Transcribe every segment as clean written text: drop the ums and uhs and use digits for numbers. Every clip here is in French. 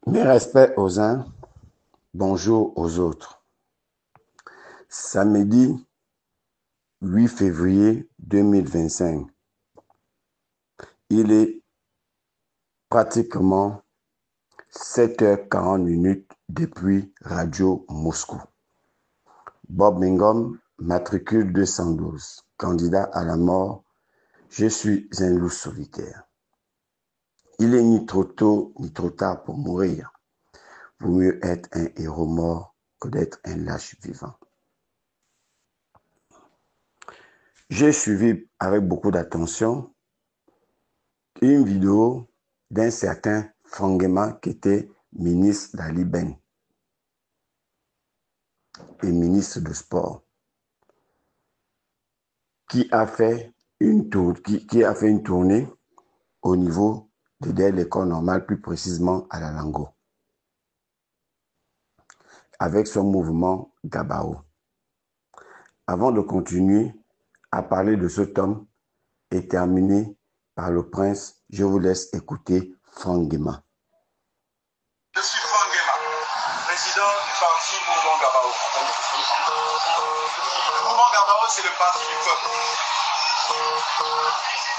Mes respects aux uns, bonjour aux autres. Samedi 8 février 2025, il est pratiquement 7h40 depuis Radio Moscou. Bob Mingom, matricule 212, candidat à la mort, je suis un loup solitaire. Il est ni trop tôt ni trop tard pour mourir. Vaut mieux être un héros mort que d'être un lâche vivant. J'ai suivi avec beaucoup d'attention une vidéo d'un certain Fangema qui était ministre d'Ali Ben et ministre de Sport, qui a fait une tournée au niveau de l'école normale, plus précisément à la Lango, avec son mouvement Gabao. Avant de continuer à parler de cet homme et terminer par le prince, je vous laisse écouter Fangema. Je suis Fangema, président du parti Mouvement Gabao. Le Mouvement Gabao, c'est le parti du peuple.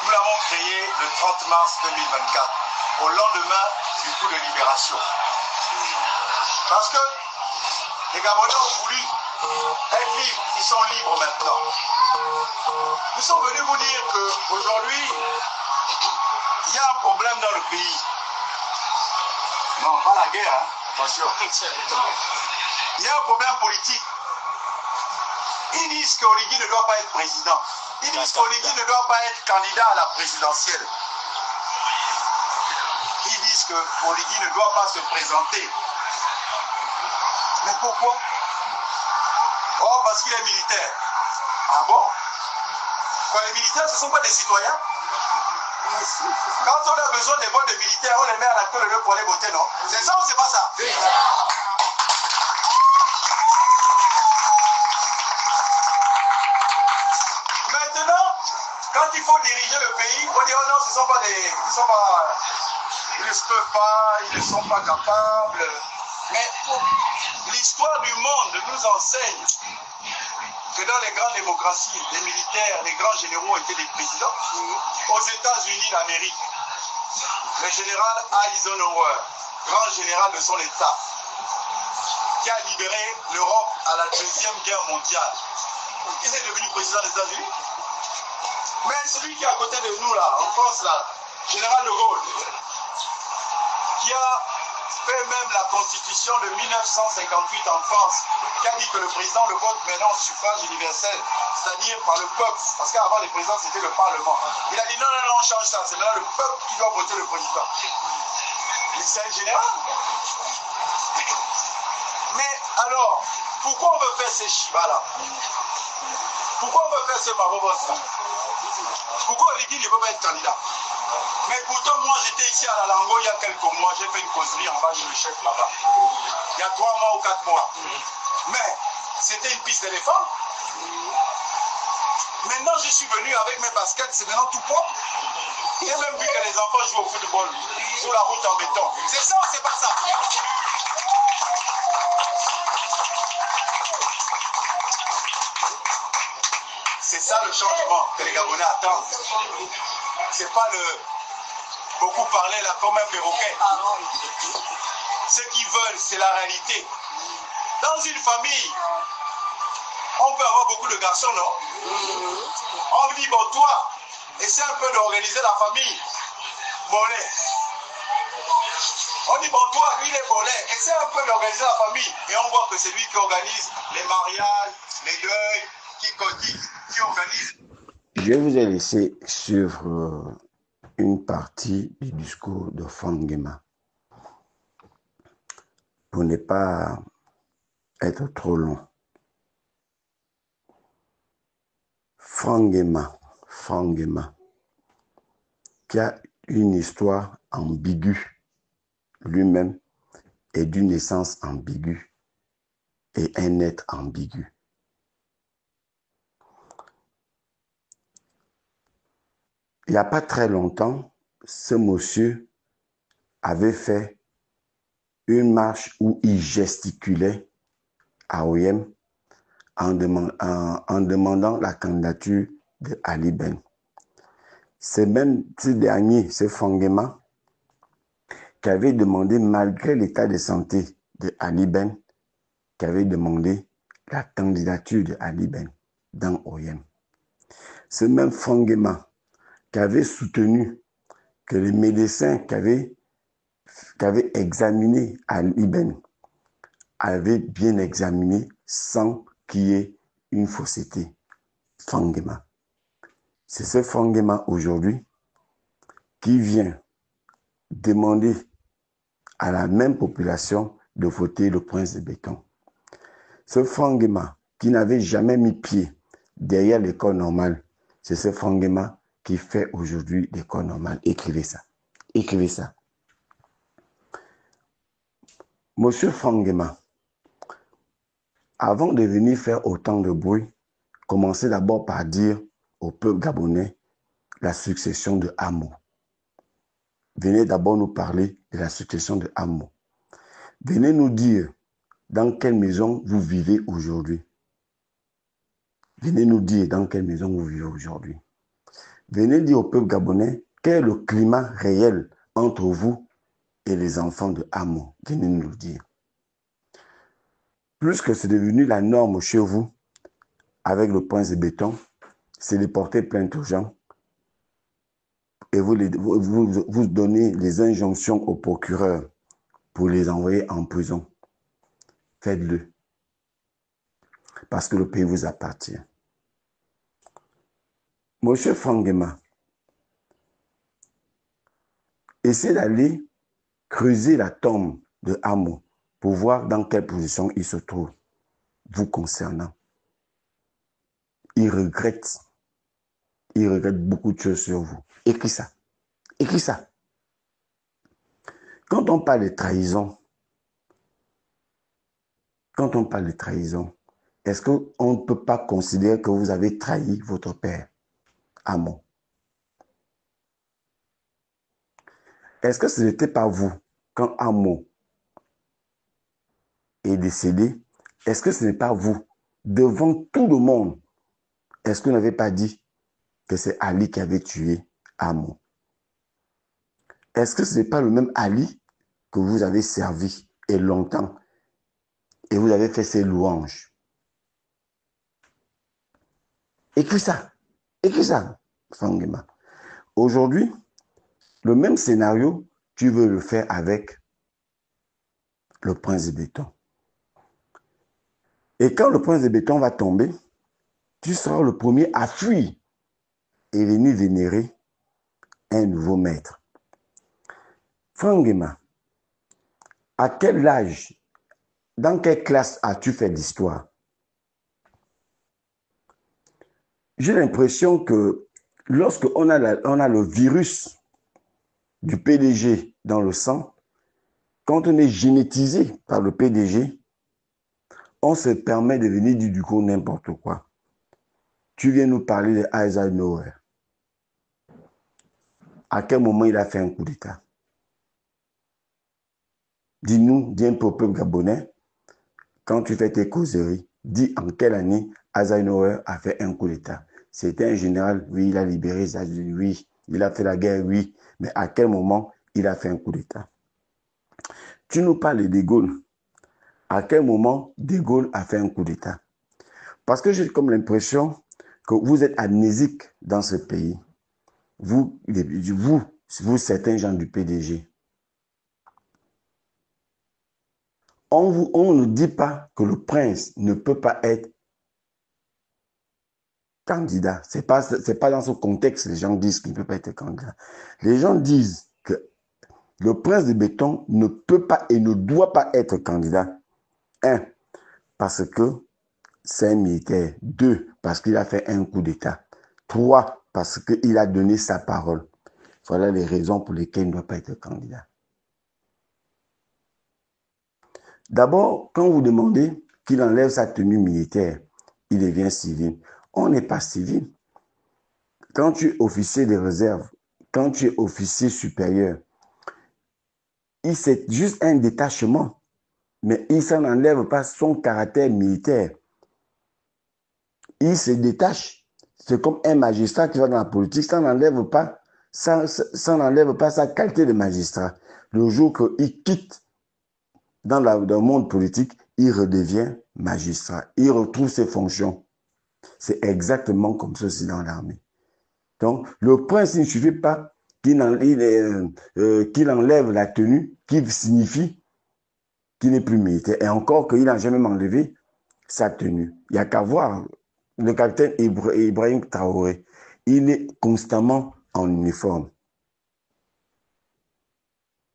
Nous l'avons créé le 30 mars 2024, au lendemain du coup de libération. Parce que les Gabonais ont voulu être libres, ils sont libres maintenant. Nous sommes venus vous dire qu'aujourd'hui, il y a un problème dans le pays. Non, pas la guerre, hein. Attention. Il y a un problème politique. Ils disent qu'Oligui ne doit pas être président. Ils disent qu'Oligui ne doit pas être candidat à la présidentielle. Ils disent qu'Oligui ne doit pas se présenter. Mais pourquoi? Oh, parce qu'il est militaire. Ah bon? Quoi, les militaires, ce ne sont pas des citoyens? Quand on a besoin des votes de militaires, on les met à la queue pour aller voter, non? C'est ça ou c'est pas ça? Maintenant, quand il faut diriger le pays, on dit oh non, ce sont pas des. Ils ne peuvent pas, ils ne sont pas capables. Mais l'histoire du monde nous enseigne que dans les grandes démocraties, les militaires, les grands généraux ont été des présidents. Aux États-Unis d'Amérique, le général Eisenhower, grand général de son État, qui a libéré l'Europe à la Deuxième Guerre mondiale. Il est devenu président des États-Unis. Mais celui qui est à côté de nous, là, en France, là, général de Gaulle, qui a fait même la constitution de 1958 en France, qui a dit que le président le vote maintenant au suffrage universel, c'est-à-dire par le peuple, parce qu'avant les présidents c'était le Parlement. Il a dit non, non, non, on change ça, c'est maintenant le peuple qui doit voter le président. Mais c'est un général. Mais alors, pourquoi on veut faire ces chibas-là? Pourquoi on veut faire ce marobos-là? Pourquoi Oligui ne veut pas être candidat? Mais pourtant, moi, j'étais ici à la Lango il y a quelques mois. J'ai fait une causerie en bas chez le chef là-bas. Il y a 3 mois ou 4 mois. Mais c'était une piste d'éléphant. Maintenant, je suis venu avec mes baskets. C'est maintenant tout propre. J'ai même vu que les enfants jouent au football sur la route en béton. C'est ça ou c'est pas ça? C'est ça le changement que les Gabonais attendent. C'est pas le... Beaucoup parler là comme un perroquet. Ce qu'ils veulent, c'est la réalité. Dans une famille, on peut avoir beaucoup de garçons, non? On dit, bon, toi, essaie un peu d'organiser la famille. Bolé. On dit, bon, toi, lui, il est bolé. Essaie un peu d'organiser la famille. Et on voit que c'est lui qui organise les mariages, les deuils, qui organise. Je vous ai laissé suivre une partie du discours de Fangema pour ne pas être trop long. Fangema, qui a une histoire ambiguë lui-même et d'une essence ambiguë et un être ambigu. Il n'y a pas très longtemps, ce monsieur avait fait une marche où il gesticulait à OIM en demandant la candidature de Ali Ben. C'est même ce dernier, ce Fangema, qui avait demandé, malgré l'état de santé de Ali Ben, qui avait demandé la candidature de Ali Ben dans OIM. Ce même Fangema qui avait soutenu que les médecins qui avaient examiné Ali Ben avaient bien examiné sans qu'il y ait une fausseté. Fangema. C'est ce Fangema aujourd'hui qui vient demander à la même population de voter le prince de béton. Ce Fangema qui n'avait jamais mis pied derrière l'école normale, c'est ce Fangema qui fait aujourd'hui l'école normale. Écrivez ça. Écrivez ça. Monsieur Fangema, avant de venir faire autant de bruit, commencez d'abord par dire au peuple gabonais la succession de Amo. Venez d'abord nous parler de la succession de Amo. Venez nous dire dans quelle maison vous vivez aujourd'hui. Venez nous dire dans quelle maison vous vivez aujourd'hui. Venez dire au peuple gabonais quel est le climat réel entre vous et les enfants de Amo. Venez nous le dire. Plus que c'est devenu la norme chez vous, avec le prince de béton, c'est de porter plainte aux gens et vous donnez les injonctions au procureur pour les envoyer en prison. Faites-le. Parce que le pays vous appartient. Monsieur Fangema, essayez d'aller creuser la tombe de Amo pour voir dans quelle position il se trouve, vous concernant. Il regrette beaucoup de choses sur vous. Écris ça. Écris ça. Quand on parle de trahison, est-ce qu'on ne peut pas considérer que vous avez trahi votre père, Amo? Est-ce que ce n'était pas vous, quand Amo est décédé, est-ce que ce n'est pas vous, devant tout le monde, est-ce que vous n'avez pas dit que c'est Ali qui avait tué Amo? Est-ce que ce n'est pas le même Ali que vous avez servi et longtemps et vous avez fait ses louanges? Écris ça. Écris ça, Fangema. Aujourd'hui, le même scénario, tu veux le faire avec le prince de béton. Et quand le prince de béton va tomber, tu seras le premier à fuir et venir vénérer un nouveau maître. Fangema, à quel âge, dans quelle classe as-tu fait d'histoire? J'ai l'impression que lorsqu'on a le virus du PDG dans le sang, quand on est génétisé par le PDG, on se permet de venir dire du coup n'importe quoi. Tu viens nous parler de Eisenhower. À quel moment il a fait un coup d'État? Dis-nous, dis un peu au peuple gabonais, quand tu fais tes causeries, dis en quelle année Eisenhower a fait un coup d'État. C'était un général, oui, il a libéré les États-Unis, oui, il a fait la guerre, oui, mais à quel moment il a fait un coup d'État? Tu nous parles de De Gaulle. À quel moment De Gaulle a fait un coup d'État? Parce que j'ai comme l'impression que vous êtes amnésique dans ce pays. Vous, certains gens du PDG. On ne dit pas que le prince ne peut pas être candidat. C'est pas dans ce contexte que les gens disent qu'il ne peut pas être candidat. Les gens disent que le prince de béton ne peut pas et ne doit pas être candidat. 1, parce que c'est un militaire. 2, parce qu'il a fait un coup d'État. 3, parce qu'il a donné sa parole. Voilà les raisons pour lesquelles il ne doit pas être candidat. D'abord, quand vous demandez qu'il enlève sa tenue militaire, il devient civil. On n'est pas civil. Quand tu es officier de réserve, quand tu es officier supérieur, c'est juste un détachement. Mais il s'en enlève pas son caractère militaire. Il se détache. C'est comme un magistrat qui va dans la politique, ça n'enlève pas, ça n'enlève pas sa qualité de magistrat. Le jour qu'il quitte dans le monde politique, il redevient magistrat. Il retrouve ses fonctions. C'est exactement comme ceci dans l'armée. Donc, le prince, il ne suffit pas qu'il enlève la tenue, qui signifie qu'il n'est plus militaire. Et encore qu'il n'a jamais enlevé sa tenue. Il n'y a qu'à voir le capitaine Ibrahim Traoré. Il est constamment en uniforme.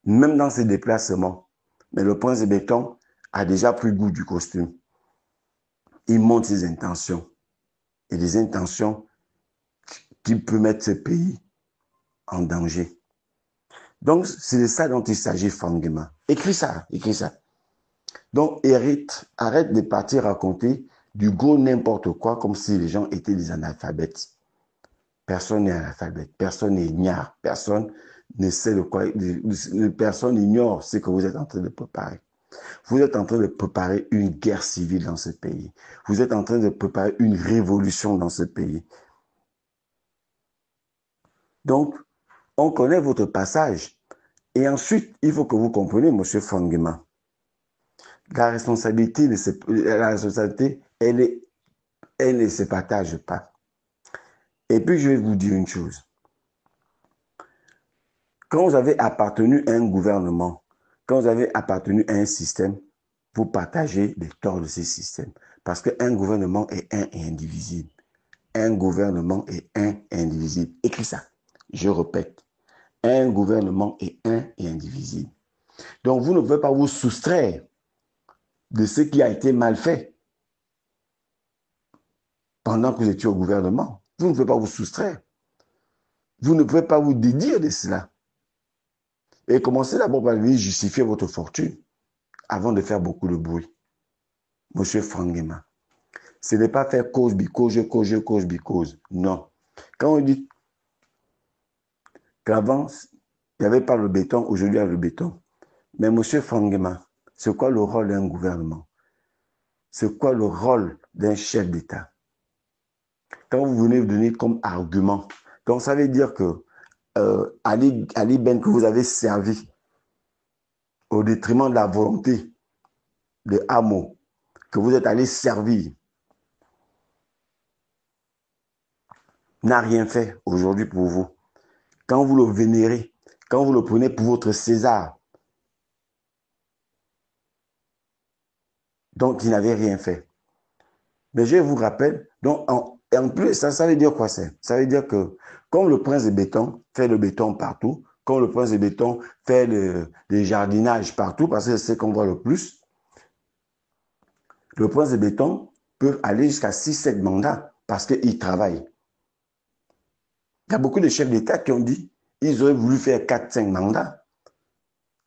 Même dans ses déplacements. Mais le prince de béton a déjà pris goût du costume. Il montre ses intentions. Et des intentions qui peuvent mettre ce pays en danger. Donc, c'est de ça dont il s'agit, Fangema. Écris ça, écris ça. Donc, arrête de partir raconter du gros n'importe quoi comme si les gens étaient des analphabètes. Personne n'est analphabète, personne n'est ignare, personne ne sait de quoi, personne ignore ce que vous êtes en train de préparer. Vous êtes en train de préparer une guerre civile dans ce pays. Vous êtes en train de préparer une révolution dans ce pays. Donc, on connaît votre passage. Et ensuite, il faut que vous compreniez, M. Fangema, la responsabilité, elle ne se partage pas. Et puis, je vais vous dire une chose. Quand vous avez appartenu à un gouvernement, quand vous avez appartenu à un système, vous partagez les torts de ces systèmes. Parce qu'un gouvernement est un et indivisible. Un gouvernement est un et indivisible. Écris ça. Je répète. Un gouvernement est un et indivisible. Donc, vous ne pouvez pas vous soustraire de ce qui a été mal fait pendant que vous étiez au gouvernement. Vous ne pouvez pas vous soustraire. Vous ne pouvez pas vous dédire de cela. Et commencez d'abord par lui justifier votre fortune avant de faire beaucoup de bruit. Monsieur Fangema, ce n'est pas faire cause, because. Non. Quand on dit qu'avant, il n'y avait pas le béton, aujourd'hui il y a le béton. Mais monsieur Fangema, c'est quoi le rôle d'un gouvernement? C'est quoi le rôle d'un chef d'État? Quand vous venez donner comme argument, donc ça veut dire que Ali Ben que vous avez servi au détriment de la volonté de Hamo, que vous êtes allé servir, n'a rien fait aujourd'hui pour vous. Quand vous le vénérez, quand vous le prenez pour votre César, donc il n'avait rien fait. Mais je vous rappelle, donc en plus, ça veut dire quoi ça? Ça veut dire que comme le prince de béton fait le béton partout, comme le prince de béton fait le jardinage partout, parce que c'est ce qu'on voit le plus, le prince de béton peut aller jusqu'à 6-7 mandats parce qu'il travaille. Il y a beaucoup de chefs d'État qui ont dit qu'ils auraient voulu faire 4-5 mandats.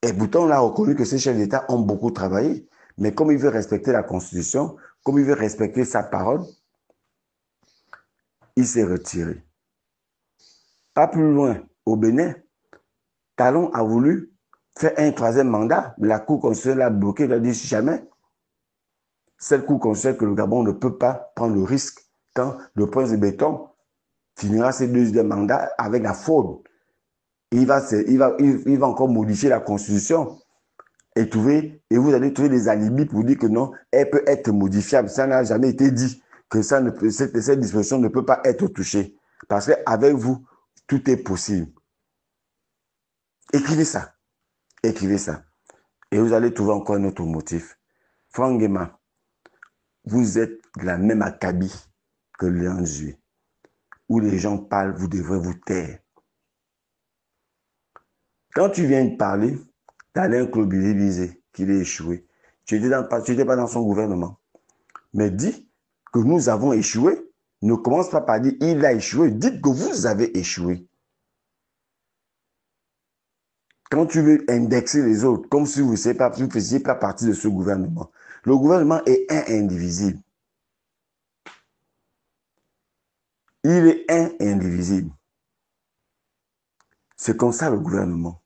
Et pourtant, on a reconnu que ces chefs d'État ont beaucoup travaillé. Mais comme il veut respecter la Constitution, comme il veut respecter sa parole, il s'est retiré. Pas plus loin, au Bénin, Talon a voulu faire un 3e mandat. La Cour constitutionnelle l'a bloqué. Il a dit jamais. Cette Cour constitutionnelle que le Gabon ne peut pas prendre le risque quand le prince de béton finira ses 2 mandats avec la fraude. Il va encore modifier la Constitution et vous allez trouver des alibis pour dire que non, elle peut être modifiable. Ça n'a jamais été dit que cette disposition ne peut pas être touchée. Parce qu'avec vous, tout est possible. Écrivez ça. Écrivez ça. Et vous allez trouver encore un autre motif. Fangema, vous êtes de la même acabit que Léon-Zui. Où les gens parlent, vous devrez vous taire. Quand tu viens de parler d'Alain Claude-Bizet qu'il a échoué, tu n'étais pas dans son gouvernement. Mais dis que nous avons échoué. Ne commence pas par dire il a échoué. Dites que vous avez échoué. Quand tu veux indexer les autres, comme si vous ne faisiez pas partie de ce gouvernement, le gouvernement est indivisible. Il est indivisible. C'est comme ça le gouvernement.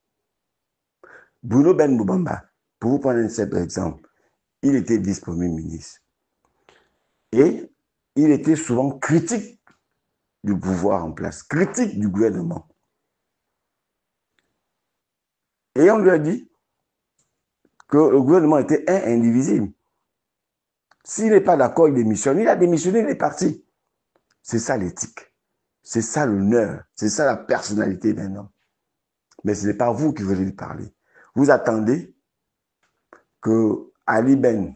Bruno Ben Moubamba, pour vous prendre un simple exemple, il était vice-premier ministre. Et il était souvent critique du pouvoir en place, critique du gouvernement. Et on lui a dit que le gouvernement était indivisible. S'il n'est pas d'accord, il démissionne. Il a démissionné, il est parti. C'est ça l'éthique. C'est ça l'honneur. C'est ça la personnalité d'un homme. Mais ce n'est pas vous qui venez lui parler. Vous attendez que Ali Ben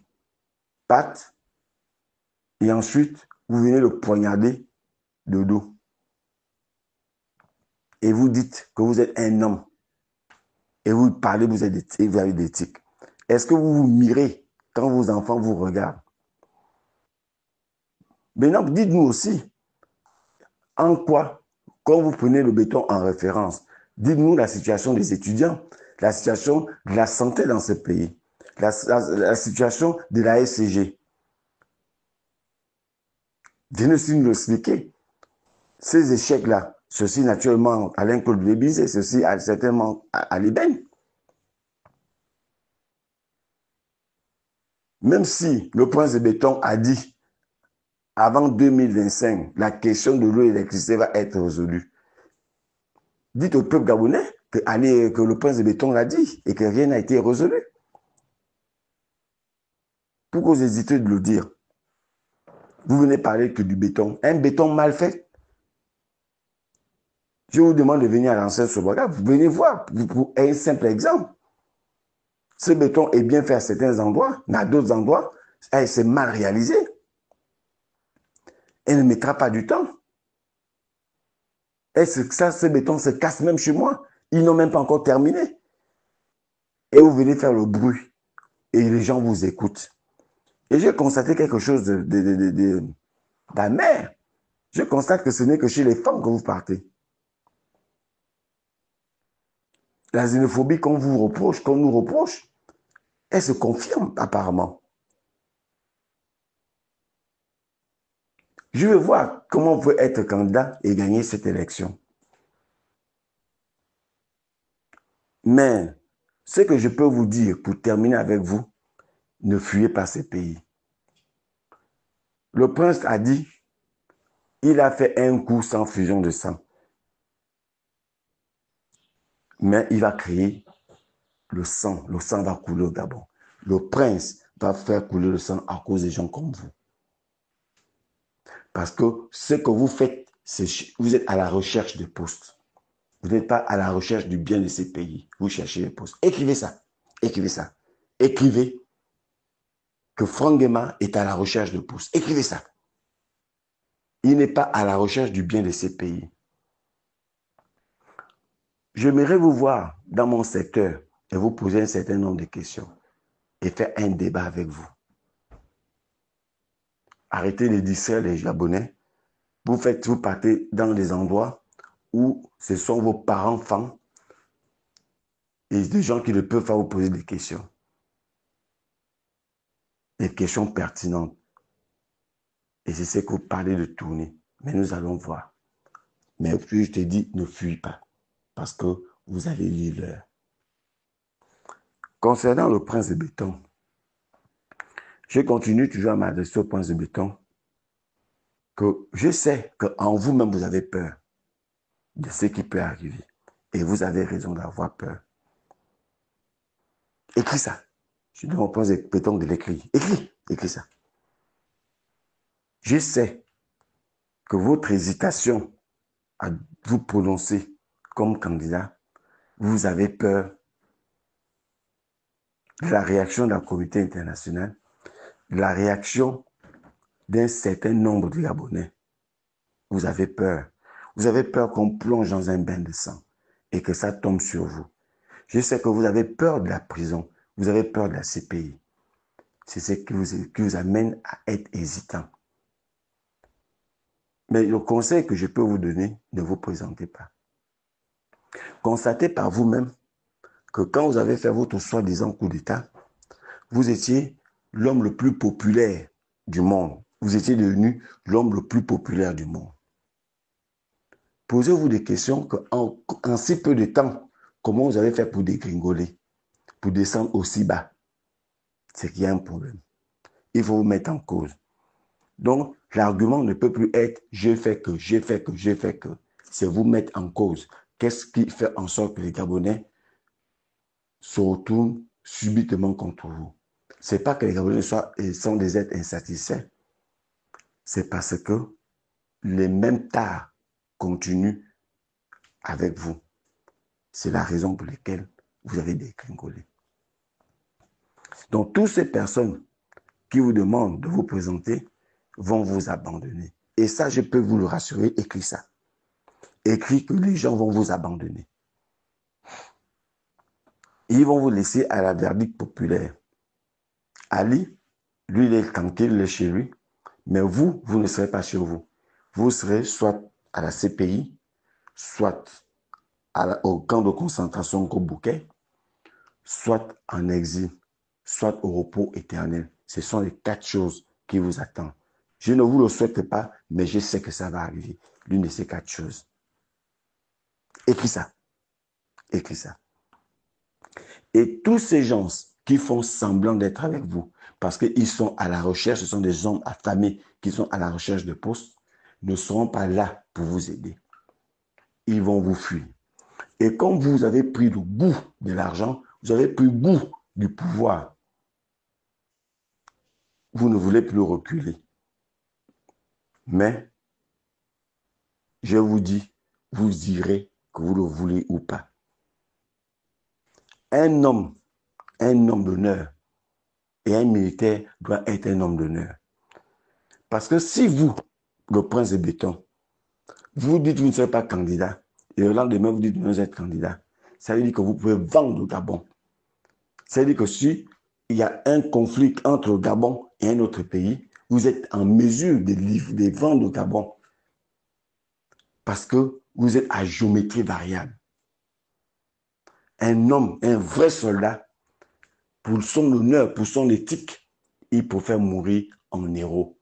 parte et ensuite vous venez le poignarder de dos. Et vous dites que vous êtes un homme. Et vous parlez, vous avez d'éthique. Est-ce que vous vous mirez quand vos enfants vous regardent? Maintenant, dites-nous aussi, en quoi, quand vous prenez le béton en référence, dites-nous la situation des étudiants, la situation de la santé dans ce pays, la situation de la SCG. Venez aussi nous expliquer. Ces échecs-là, ceci naturellement Alain Claude Débizet, ceci certainement à l'Iben. Même si le prince de béton a dit avant 2025, la question de l'eau et de l'électricité va être résolue. Dites au peuple gabonais que le prince de béton l'a dit et que rien n'a été résolu. Pourquoi vous hésitez de le dire? Vous venez parler que du béton. Un béton mal fait. Je vous demande de venir à l'ancien Soboga. Vous venez voir. Pour un simple exemple. Ce béton est bien fait à certains endroits, mais à d'autres endroits, c'est mal réalisé. Elle ne mettra pas du temps. Et ce béton se casse même chez moi. Ils n'ont même pas encore terminé. Et vous venez faire le bruit. Et les gens vous écoutent. Et j'ai constaté quelque chose d'amer. Je constate que ce n'est que chez les femmes que vous partez. La xénophobie qu'on vous reproche, qu'on nous reproche, elle se confirme apparemment. Je veux voir comment vous pouvez être candidat et gagner cette élection. Mais ce que je peux vous dire pour terminer avec vous, ne fuyez pas ces pays. Le prince a dit, il a fait un coup sans fusion de sang. Mais il va créer le sang va couler au Gabon. Le prince va faire couler le sang à cause des gens comme vous. Parce que ce que vous faites, vous êtes à la recherche de postes. Vous n'êtes pas à la recherche du bien de ces pays. Vous cherchez les postes. Écrivez ça. Écrivez ça. Écrivez que Franck Guéma est à la recherche de postes. Écrivez ça. Il n'est pas à la recherche du bien de ces pays. J'aimerais vous voir dans mon secteur et vous poser un certain nombre de questions et faire un débat avec vous. Arrêtez de distraire les Gabonais. Vous partez dans des endroits où ce sont vos parents enfants et des gens qui ne peuvent pas vous poser des questions. Des questions pertinentes. Et c'est ce que vous parlez de tourner. Mais nous allons voir. Mais puis je te dis, ne fuis pas. Parce que vous avez lu l'heure. Concernant le prince de béton, je continue toujours à m'adresser au prince de béton que je sais qu'en vous-même, vous avez peur de ce qui peut arriver. Et vous avez raison d'avoir peur. Écris ça. Je demande au prince de béton de l'écrire. Écris ça. Je sais que votre hésitation à vous prononcer comme candidat, vous avez peur de la réaction de la communauté internationale, de la réaction d'un certain nombre de Gabonais. Vous avez peur. Vous avez peur qu'on plonge dans un bain de sang et que ça tombe sur vous. Je sais que vous avez peur de la prison. Vous avez peur de la CPI. C'est ce qui vous amène à être hésitant. Mais le conseil que je peux vous donner, ne vous présentez pas. Constatez par vous-même que quand vous avez fait votre soi-disant coup d'État, vous étiez l'homme le plus populaire du monde. Vous étiez devenu l'homme le plus populaire du monde. Posez-vous des questions qu'en si peu de temps, comment vous avez fait pour dégringoler? pour descendre aussi bas, c'est qu'il y a un problème. Il faut vous mettre en cause. Donc, l'argument ne peut plus être « j'ai fait que, j'ai fait que, j'ai fait que ». C'est vous mettre en cause. Qu'est-ce qui fait en sorte que les Gabonais se retournent subitement contre vous? Ce n'est pas que les Gabonais sont des êtres insatisfaits. C'est parce que les mêmes tares continuent avec vous. C'est la raison pour laquelle vous avez dégringolé. Donc, toutes ces personnes qui vous demandent de vous présenter vont vous abandonner. Et ça, je peux vous le rassurer, écris ça. Écris que les gens vont vous abandonner. Ils vont vous laisser à la verdict populaire. Ali, lui, il est tranquille, il est chez lui, mais vous, vous ne serez pas chez vous. Vous serez soit à la CPI, soit au camp de concentration Kobouké, soit en exil, soit au repos éternel. Ce sont les 4 choses qui vous attendent. Je ne vous le souhaite pas, mais je sais que ça va arriver. L'une de ces 4 choses. Écris ça. Écris ça. Et tous ces gens qui font semblant d'être avec vous, parce qu'ils sont à la recherche, ce sont des hommes affamés qui sont à la recherche de postes, ne seront pas là pour vous aider. Ils vont vous fuir. Et comme vous avez pris le goût de l'argent, vous avez pris le goût du pouvoir, vous ne voulez plus reculer. Mais, je vous dis, vous irez que vous le voulez ou pas. Un homme d'honneur et un militaire doit être un homme d'honneur. Parce que si vous, le prince de béton, vous dites que vous ne serez pas candidat, et le lendemain vous dites que vous êtes candidat, ça veut dire que vous pouvez vendre le Gabon. Ça veut dire que si il y a un conflit entre le Gabon et un autre pays, vous êtes en mesure de vendre le Gabon parce que vous êtes à géométrie variable. Un homme, un vrai soldat, pour son honneur, pour son éthique, il préfère mourir en héros.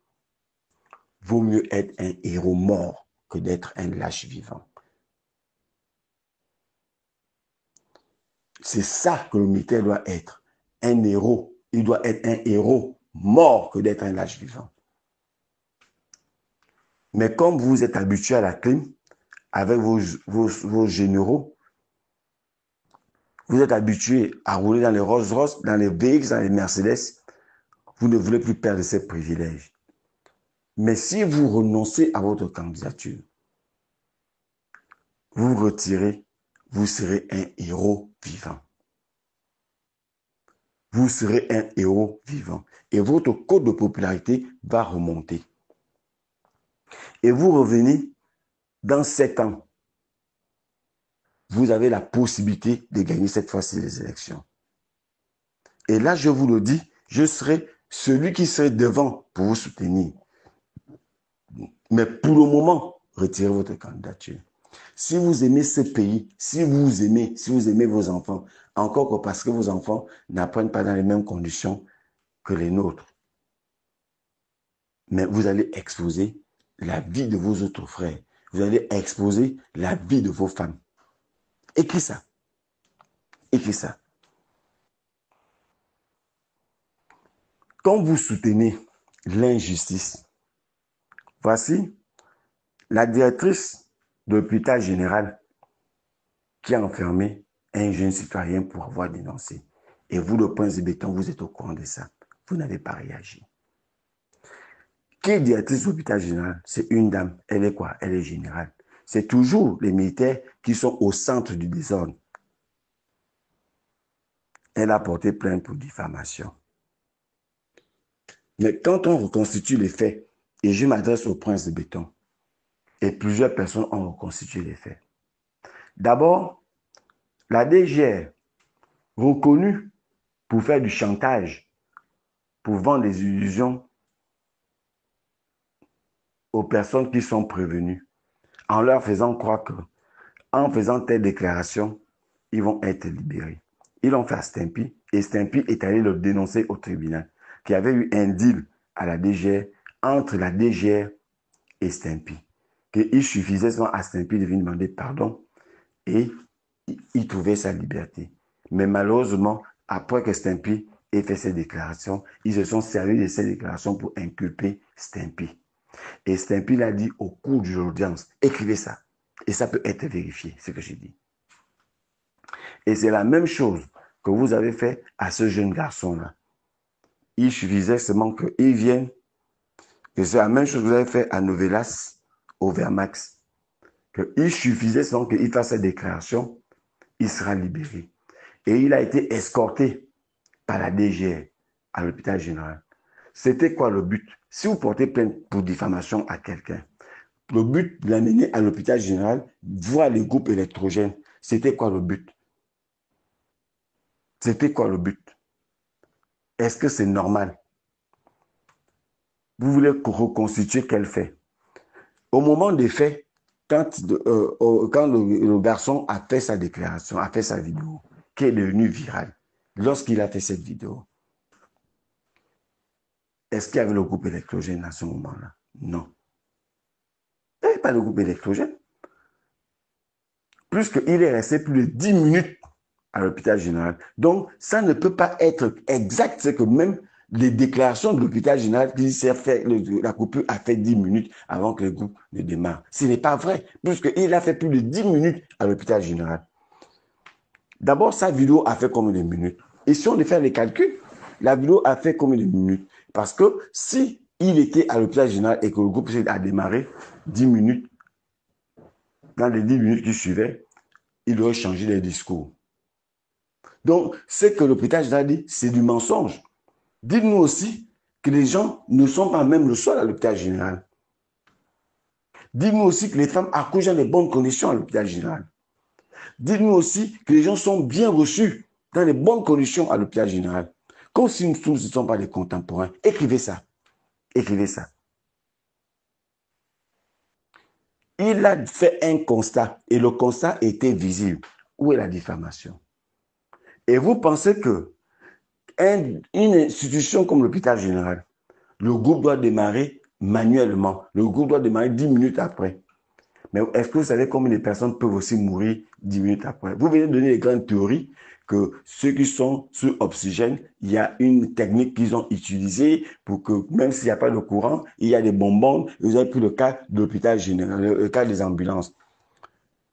Vaut mieux être un héros mort que d'être un lâche vivant. C'est ça que le militaire doit être. Un héros. Il doit être un héros mort que d'être un lâche vivant. Mais comme vous êtes habitué à la clim, avec vos généraux, vous êtes habitué à rouler dans les Rolls-Royce, dans les BX, dans les Mercedes, vous ne voulez plus perdre ces privilèges. Mais si vous renoncez à votre candidature, vous retirez, vous serez un héros vivant. Vous serez un héros vivant. Et votre cote de popularité va remonter. Et vous revenez dans 7 ans. Vous avez la possibilité de gagner cette fois-ci les élections. Et là, je vous le dis, je serai celui qui serait devant pour vous soutenir. Mais pour le moment, retirez votre candidature. Si vous aimez ce pays, si vous aimez vos enfants, encore que parce que vos enfants n'apprennent pas dans les mêmes conditions que les nôtres, mais vous allez exposer la vie de vos autres frères. Vous allez exposer la vie de vos femmes. Écris ça. Écris ça. Quand vous soutenez l'injustice, voici la directrice de l'hôpital général qui a enfermé un jeune citoyen pour avoir dénoncé. Et vous, le prince de béton, vous êtes au courant de ça. Vous n'avez pas réagi. Qui est directrice de l'hôpital général? C'est une dame. Elle est quoi? Elle est générale. C'est toujours les militaires qui sont au centre du désordre. Elle a porté plainte pour diffamation. Mais quand on reconstitue les faits, et je m'adresse au prince de béton, et plusieurs personnes ont reconstitué les faits. D'abord, la DGR, reconnue pour faire du chantage, pour vendre des illusions aux personnes qui sont prévenues, en leur faisant croire que, en faisant telle déclaration, ils vont être libérés. Ils l'ont fait à Stimpy, et Stimpy est allé le dénoncer au tribunal, qu'il y avait eu un deal à la DGR, entre la DGR et Stimpy, qu'il suffisait seulement à Stimpy de venir demander pardon, et il trouvait sa liberté. Mais malheureusement, après que Stimpy ait fait ses déclarations, ils se sont servis de ces déclarations pour inculper Stimpy. Et Stimpy l'a dit au cours de l'audience. Écrivez ça. Et ça peut être vérifié, ce que j'ai dit. Et c'est la même chose que vous avez fait à ce jeune garçon-là. Il suffisait seulement qu'il vienne. Et c'est la même chose que vous avez fait à Novelas, au Vermax. Il suffisait seulement qu'il fasse cette déclaration, il sera libéré. Et il a été escorté par la DGR à l'hôpital général. C'était quoi le but? Si vous portez plainte pour diffamation à quelqu'un, le but de l'amener à l'hôpital général, voir les groupes électrogènes, c'était quoi le but? C'était quoi le but? Est-ce que c'est normal? Vous voulez reconstituer quel fait? Au moment des faits, quand le garçon a fait sa déclaration, a fait sa vidéo, qui est devenue virale, lorsqu'il a fait cette vidéo, est-ce qu'il y avait le groupe électrogène à ce moment-là? Non. Il n'y avait pas de groupe électrogène. Puisqu'il est resté plus de 10 minutes à l'hôpital général. Donc, ça ne peut pas être exact. C'est que même les déclarations de l'hôpital général qui s'est fait, la coupure a fait 10 minutes avant que le groupe ne démarre. Ce n'est pas vrai, puisqu'il a fait plus de 10 minutes à l'hôpital général. D'abord, sa vidéo a fait combien de minutes? Et si on fait les calculs, la vidéo a fait combien de minutes? Parce que si il était à l'hôpital général et que le groupe a démarré 10 minutes, dans les 10 minutes qui suivaient, il aurait changé les discours. Donc, ce que l'hôpital général dit, c'est du mensonge. Dites-nous aussi que les gens ne sont pas même le sol à l'hôpital général. Dites-nous aussi que les femmes accouchent dans de bonnes conditions à l'hôpital général. Dites-nous aussi que les gens sont bien reçus dans de bonnes conditions à l'hôpital général. Comme si nous tous ne sommes pas des contemporains. Écrivez ça. Écrivez ça. Il a fait un constat et le constat était visible. Où est la diffamation? Et vous pensez que une institution comme l'hôpital général, le groupe doit démarrer manuellement. Le groupe doit démarrer 10 minutes après. Mais est-ce que vous savez combien de personnes peuvent aussi mourir 10 minutes après? Vous venez de donner les grandes théories que ceux qui sont sous oxygène, il y a une technique qu'ils ont utilisée pour que même s'il n'y a pas de courant, il y a des bonbons. Vous avez pris le cas de l'hôpital général, le cas des ambulances.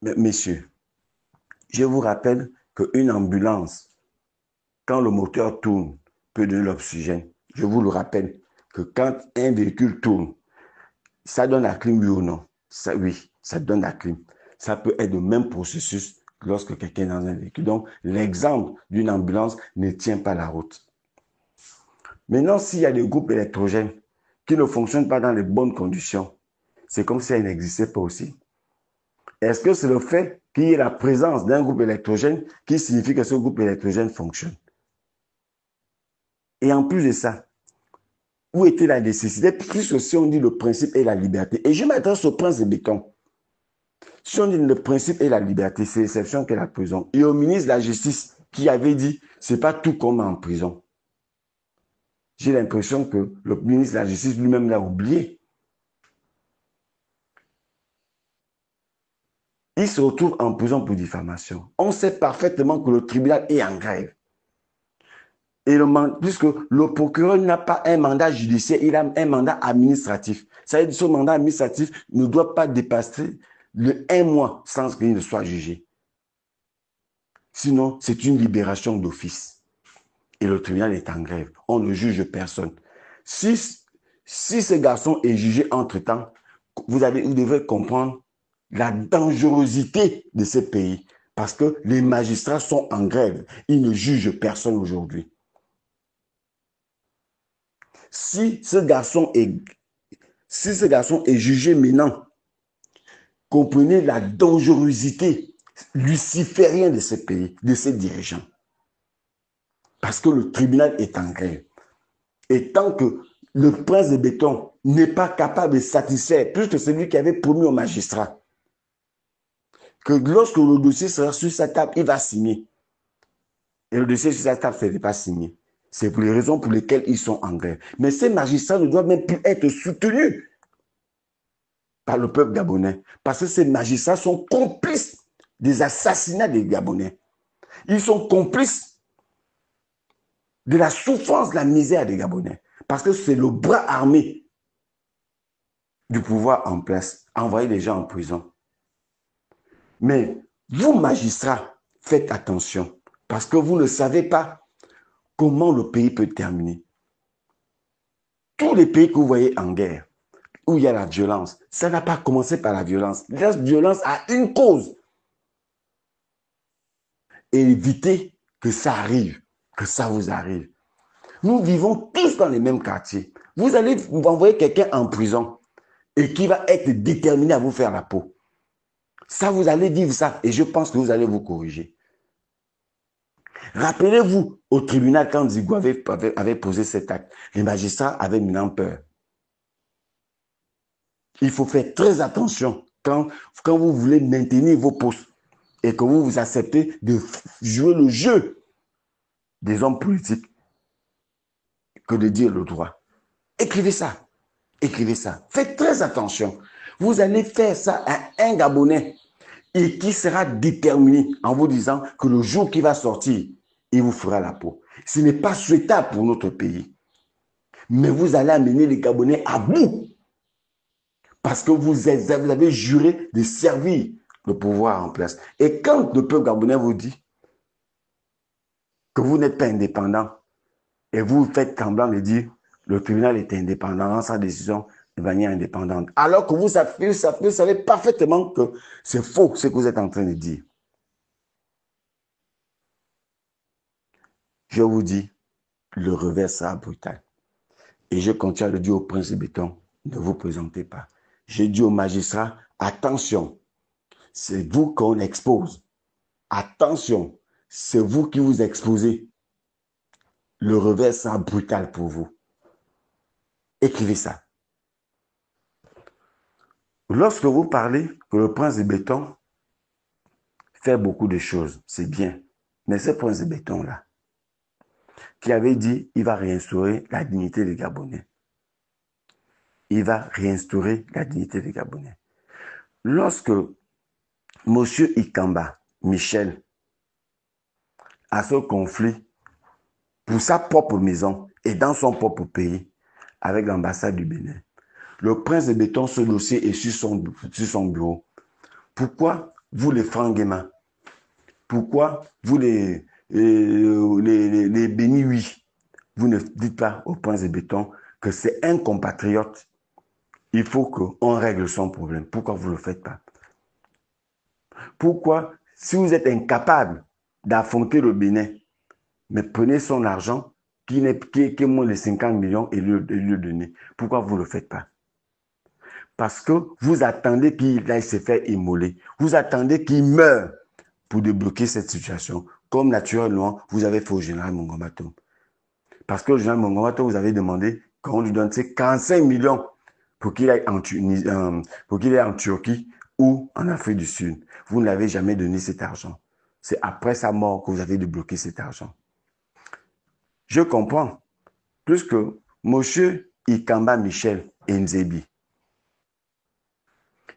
Mais, messieurs, je vous rappelle qu'une ambulance, quand le moteur tourne, peut donner l'oxygène. Je vous le rappelle que quand un véhicule tourne, ça donne la clim, oui ou non? Ça, oui, ça donne la clim. Ça peut être le même processus lorsque quelqu'un est dans un véhicule. Donc, l'exemple d'une ambulance ne tient pas la route. Maintenant, s'il y a des groupes électrogènes qui ne fonctionnent pas dans les bonnes conditions, c'est comme si elles n'existaient pas aussi. Est-ce que c'est le fait qu'il y ait la présence d'un groupe électrogène qui signifie que ce groupe électrogène fonctionne? Et en plus de ça, où était la nécessité? Puisque si on dit le principe et la liberté, et je m'adresse au prince de béton. Si on dit le principe et la liberté, c'est l'exception qu'est la prison. Et au ministre de la Justice qui avait dit, c'est pas tout comme en prison. J'ai l'impression que le ministre de la Justice lui-même l'a oublié. Il se retrouve en prison pour diffamation. On sait parfaitement que le tribunal est en grève. Et puisque le procureur n'a pas un mandat judiciaire, il a un mandat administratif. Ça veut dire que ce mandat administratif ne doit pas dépasser le 1 mois sans qu'il ne soit jugé. Sinon, c'est une libération d'office. Et le tribunal est en grève. On ne juge personne. Si ce garçon est jugé entre-temps, vous devrez comprendre la dangerosité de ce pays. Parce que les magistrats sont en grève. Ils ne jugent personne aujourd'hui. Si ce garçon est jugé maintenant, comprenez la dangerosité luciférienne de ce pays, de ses dirigeants. Parce que le tribunal est en grève. Et tant que le prince de béton n'est pas capable de satisfaire, plus que celui qui avait promis au magistrat, que lorsque le dossier sera sur sa table, il va signer. Et le dossier sur sa table ne sera pas signé. C'est pour les raisons pour lesquelles ils sont en grève. Mais ces magistrats ne doivent même plus être soutenus par le peuple gabonais. Parce que ces magistrats sont complices des assassinats des Gabonais. Ils sont complices de la souffrance, de la misère des Gabonais. Parce que c'est le bras armé du pouvoir en place, envoyer les gens en prison. Mais vous, magistrats, faites attention, parce que vous ne savez pas comment le pays peut terminer. Tous les pays que vous voyez en guerre, où il y a la violence, ça n'a pas commencé par la violence. La violence a une cause. Et évitez que ça arrive, que ça vous arrive. Nous vivons tous dans les mêmes quartiers. Vous allez envoyer quelqu'un en prison et qui va être déterminé à vous faire la peau. Ça, vous allez vivre ça et je pense que vous allez vous corriger. Rappelez-vous au tribunal quand Zigo avait posé cet acte. Les magistrats avaient maintenant peur. Il faut faire très attention quand vous voulez maintenir vos postes et que vous acceptez de jouer le jeu des hommes politiques que de dire le droit. Écrivez ça. Écrivez ça. Faites très attention. Vous allez faire ça à un Gabonais et qui sera déterminé en vous disant que le jour qui va sortir, il vous fera la peau. Ce n'est pas souhaitable pour notre pays. Mais vous allez amener les Gabonais à bout. Parce que vous avez juré de servir le pouvoir en place. Et quand le peuple gabonais vous dit que vous n'êtes pas indépendant et vous faites semblant de dire le tribunal est indépendant dans sa décision de manière indépendante, alors que vous savez parfaitement que c'est faux ce que vous êtes en train de dire. Je vous dis, le revers sera brutal. Et je continue à le dire au prince de béton, ne vous présentez pas. J'ai dit aux magistrats, attention, c'est vous qu'on expose. Attention, c'est vous qui vous exposez. Le revers sera brutal pour vous. Écrivez ça. Lorsque vous parlez que le prince de béton fait beaucoup de choses, c'est bien. Mais ce prince de béton-là, qui avait dit qu'il va réinstaurer la dignité des Gabonais. Il va réinstaurer la dignité des Gabonais. Lorsque M. Ikamba, Michel, a ce conflit pour sa propre maison et dans son propre pays avec l'ambassade du Bénin, le prince de béton, ce dossier est sur son bureau. Pourquoi vous les Franguema, pourquoi vous les Béni, oui, vous ne dites pas au prince de béton que c'est un compatriote, il faut qu'on règle son problème. Pourquoi vous ne le faites pas? Pourquoi, si vous êtes incapable d'affronter le Bénin, mais prenez son argent qui est moins de 50 millions et lui donner. Pourquoi vous ne le faites pas? Parce que vous attendez qu'il aille se faire immoler. Vous attendez qu'il meure pour débloquer cette situation. Comme naturellement, vous avez fait au général Mongomato. Parce que le général Mongomato, vous avez demandé qu'on lui donne 45 millions pour qu'il aille en Turquie ou en Afrique du Sud. Vous ne l'avez jamais donné cet argent. C'est après sa mort que vous avez débloqué cet argent. Je comprends. Puisque M. Ikamba Michel Nzebi,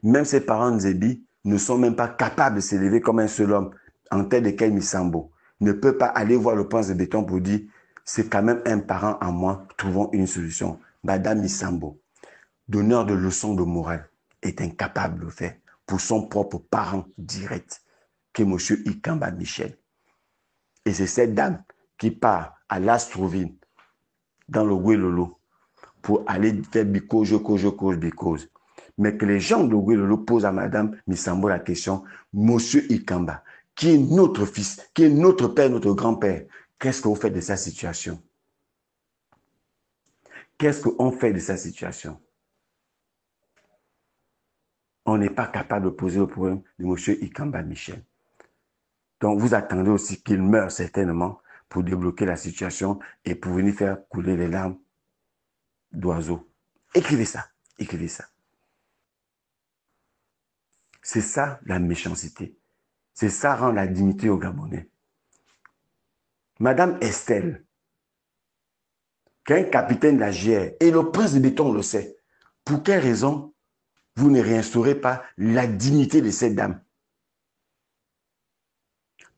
même ses parents Nzebi ne sont même pas capables de s'élever comme un seul homme en tête de Ken Misambo. Ne peut pas aller voir le prince de béton pour dire c'est quand même un parent à moi, trouvons une solution. Madame Misambo, donneur de leçons de morale, est incapable de le faire pour son propre parent direct, qui est M. Ikamba Michel. Et c'est cette dame qui part à l'Astroville, dans le Guélolo, pour aller faire bicose. Mais que les gens de Guélolo posent à Madame Misambo la question, Monsieur Ikamba, qui est notre fils, qui est notre père, notre grand-père, qu'est-ce que vous faites de sa situation? Qu'est-ce qu'on fait de sa situation? On n'est pas capable de poser le problème de Monsieur Ikamba Michel. Donc vous attendez aussi qu'il meure certainement pour débloquer la situation et pour venir faire couler les larmes d'oiseaux. Écrivez ça, écrivez ça. C'est ça la méchanceté. C'est ça rend la dignité aux Gabonais. Madame Estelle, qui est un capitaine de la GR, et le prince de béton le sait, pour quelle raison vous ne réinstaurez pas la dignité de cette dame?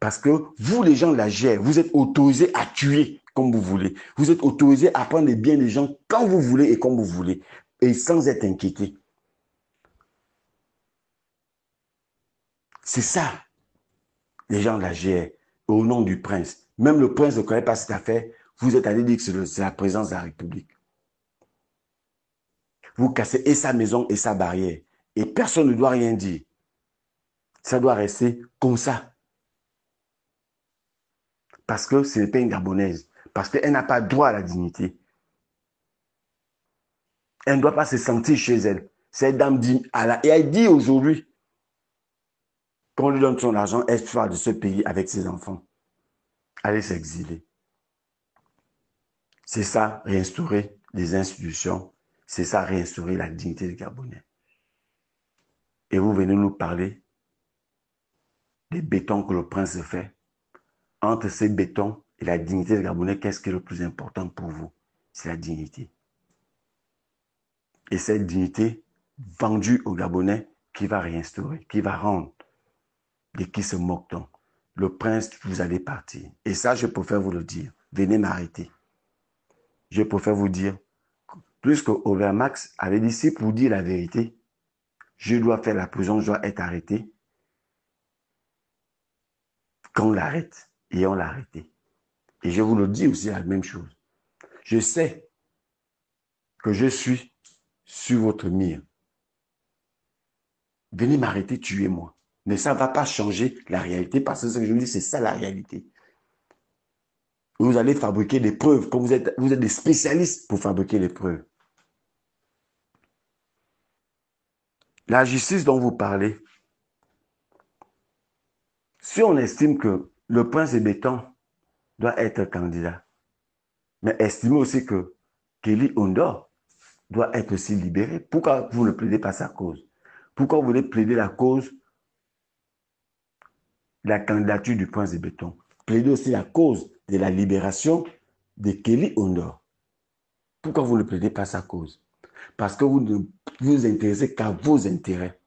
Parce que vous, les gens de la GR, vous êtes autorisés à tuer comme vous voulez. Vous êtes autorisés à prendre les biens des gens quand vous voulez et comme vous voulez. Et sans être inquiétés. C'est ça, les gens de la GR, au nom du prince. Même le prince ne connaît pas cette affaire. Vous êtes allé dire que c'est la présence de la République. Vous cassez et sa maison et sa barrière. Et personne ne doit rien dire. Ça doit rester comme ça. Parce que ce n'est pas une Gabonaise. Parce qu'elle n'a pas droit à la dignité. Elle ne doit pas se sentir chez elle. Cette dame dit, et elle dit aujourd'hui qu'on lui donne son argent, elle sort de ce pays avec ses enfants. Aller s'exiler. C'est ça, réinstaurer les institutions. C'est ça, réinstaurer la dignité des Gabonais. Et vous venez nous parler des bétons que le prince fait. Entre ces bétons et la dignité des Gabonais, qu'est-ce qui est le plus important pour vous? C'est la dignité. Et cette dignité vendue aux Gabonais qui va réinstaurer, qui va rendre, de qui se moque-t-on? Le prince, vous allez partir. Et ça, je préfère vous le dire. Venez m'arrêter. Je préfère vous dire, plus que Overmax avait dit, si pour dire la vérité, je dois faire la prison, je dois être arrêté. Qu'on l'arrête. Et on l'a arrêté. Et je vous le dis aussi la même chose. Je sais que je suis sur votre mire. Venez m'arrêter, tuez-moi. Mais ça ne va pas changer la réalité parce que ce que je vous dis, c'est ça la réalité. Vous allez fabriquer des preuves, comme vous êtes des spécialistes pour fabriquer les preuves. La justice dont vous parlez, si on estime que le prince Béton doit être candidat, mais estimez aussi que Kelly Ondor doit être aussi libéré, pourquoi vous ne plaidez pas sa cause? Pourquoi vous voulez plaider la cause de la candidature du prince Béton? Plaidez aussi la cause de la libération de Kelly Ondor. Pourquoi vous ne plaidez pas sa cause? Parce que vous ne vous intéressez qu'à vos intérêts.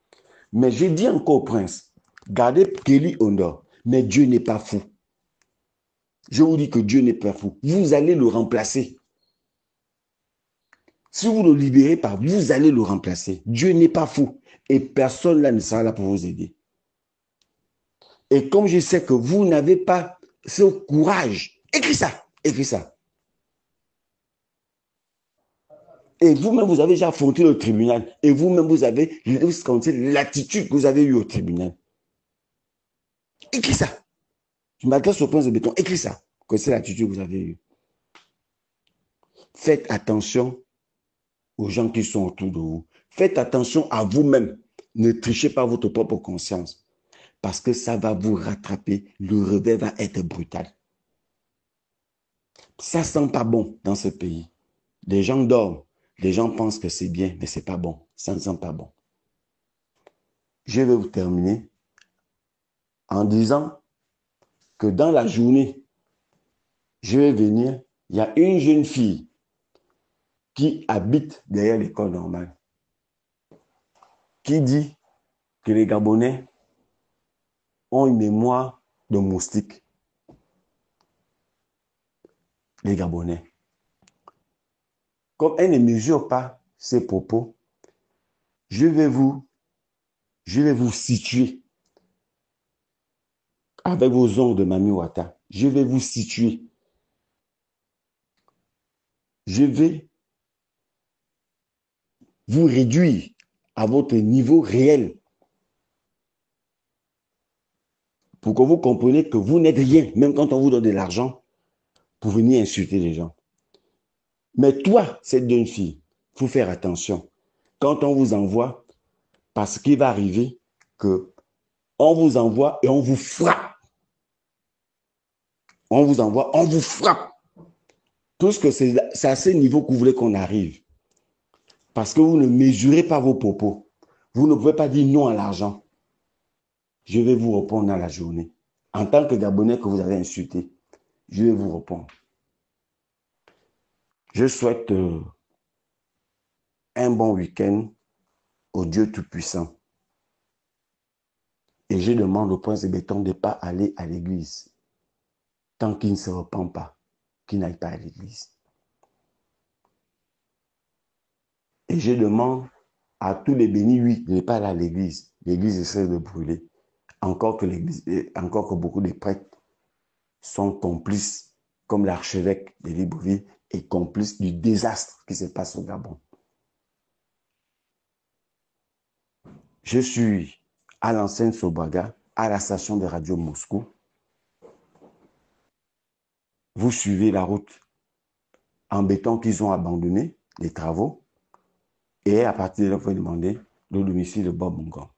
Mais je dis encore au prince, gardez Kelly Ondor, mais Dieu n'est pas fou. Je vous dis que Dieu n'est pas fou. Vous allez le remplacer. Si vous ne le libérez pas, vous allez le remplacer. Dieu n'est pas fou. Et personne là ne sera là pour vous aider. Et comme je sais que vous n'avez pas ce courage, écris ça, écris ça. Et vous-même, vous avez déjà affronté le tribunal. Et vous-même, vous avez l'attitude que vous avez eue au tribunal. Écris ça. Je m'adresse au prince de Béton. Écris ça. Que c'est l'attitude que vous avez eue. Faites attention aux gens qui sont autour de vous. Faites attention à vous-même. Ne trichez pas votre propre conscience. Parce que ça va vous rattraper. Le réveil va être brutal. Ça sent pas bon dans ce pays. Les gens dorment. Les gens pensent que c'est bien, mais c'est pas bon. Ça ne sent pas bon. Je vais vous terminer en disant que dans la journée, je vais venir, il y a une jeune fille qui habite derrière l'école normale, qui dit que les Gabonais ont une mémoire de moustique. Les Gabonais. Comme elle ne mesure pas ses propos, je vais vous situer avec vos ongles de Mami Wata. Je vais vous situer. Je vais vous réduire à votre niveau réel pour que vous compreniez que vous n'êtes rien, même quand on vous donne de l'argent pour venir insulter les gens. Mais toi, cette jeune fille, il faut faire attention. Quand on vous envoie, parce qu'il va arriver que on vous envoie et on vous frappe. On vous envoie, on vous frappe. Tout que c'est à ce niveau que vous voulez qu'on arrive. Parce que vous ne mesurez pas vos propos. Vous ne pouvez pas dire non à l'argent. Je vais vous répondre dans la journée. En tant que Gabonais que vous avez insulté, je vais vous répondre. Je souhaite un bon week-end au Dieu Tout-Puissant. Et je demande au prince de béton de ne pas aller à l'église tant qu'il ne se repent pas, qu'il n'aille pas à l'église. Et je demande à tous les bénis, oui, de ne pas aller à l'église. L'église essaie de brûler. Encore que beaucoup de prêtres sont complices, comme l'archevêque de Libreville, est complice du désastre qui se passe au Gabon. Je suis à l'enseigne Sobaga, à la station de radio Moscou. Vous suivez la route en béton qu'ils ont abandonné, les travaux, et à partir de là, vous pouvez demander le domicile de Bob Mungom.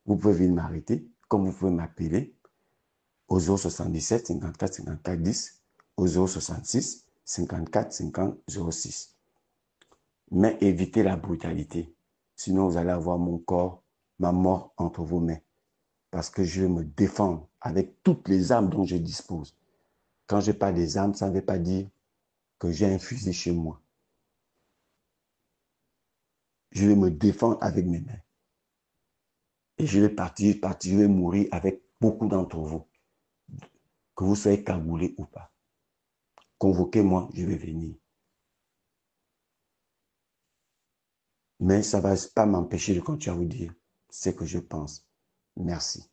Vous pouvez venir m'arrêter, comme vous pouvez m'appeler au 077 54 54 10, au 066 54 50 06. Mais évitez la brutalité. Sinon, vous allez avoir mon corps, ma mort entre vos mains. Parce que je vais me défendre avec toutes les armes dont je dispose. Quand je parle des armes, ça ne veut pas dire que j'ai un fusil chez moi. Je vais me défendre avec mes mains. Et je vais partir, je vais mourir avec beaucoup d'entre vous. Que vous soyez cagoulés ou pas. Convoquez-moi, je vais venir. Mais ça ne va pas m'empêcher de continuer à vous dire ce que je pense. Merci.